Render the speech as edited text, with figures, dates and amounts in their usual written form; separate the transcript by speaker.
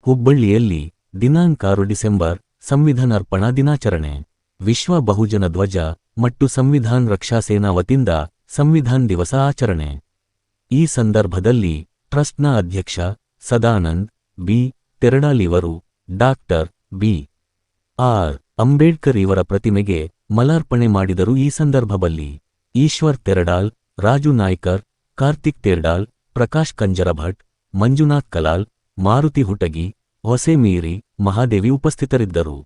Speaker 1: ಹುಬ್ಬಳ್ಳಿಯಲ್ಲಿ ದಿನಾಂಕ 6 ಡಿಸೆಂಬರ್ ಸಂವಿಧಾನಾರ್ಪಣಾ ದಿನಾಚರಣೆ. ವಿಶ್ವ ಬಹುಜನ ಧ್ವಜ ಮತ್ತು ಸಂವಿಧಾನ್ ರಕ್ಷಾ ಸೇನಾ ವತಿಯಿಂದ ಸಂವಿಧಾನ್ ದಿವಸ ಆಚರಣೆ. ಈ ಸಂದರ್ಭದಲ್ಲಿ ಟ್ರಸ್ಟ್ನ ಅಧ್ಯಕ್ಷ ಸದಾನಂದ್ ಬಿ ತೆರಡಾಲ್ ಇವರು ಡಾಕ್ಟರ್ ಬಿ. ಆರ್. ಅಂಬೇಡ್ಕರ್ ಇವರ ಪ್ರತಿಮೆಗೆ ಮಲಾರ್ಪಣೆ ಮಾಡಿದರು. ಈ ಸಂದರ್ಭದಲ್ಲಿ ಈಶ್ವರ್ ತೆರಡಾಲ್, ರಾಜು ನಾಯ್ಕರ್, ಕಾರ್ತಿಕ್ ತೆರಡಾಲ್, ಪ್ರಕಾಶ್ ಕಂಜರಭಟ್, ಮಂಜುನಾಥ್ ಕಲಾಲ್, ಮಾರುತಿ ಹುಟಗಿ, ಹೊಸೆ ಮೀರಿ, ಮಹಾದೇವಿ ಉಪಸ್ಥಿತರಿದ್ದರು.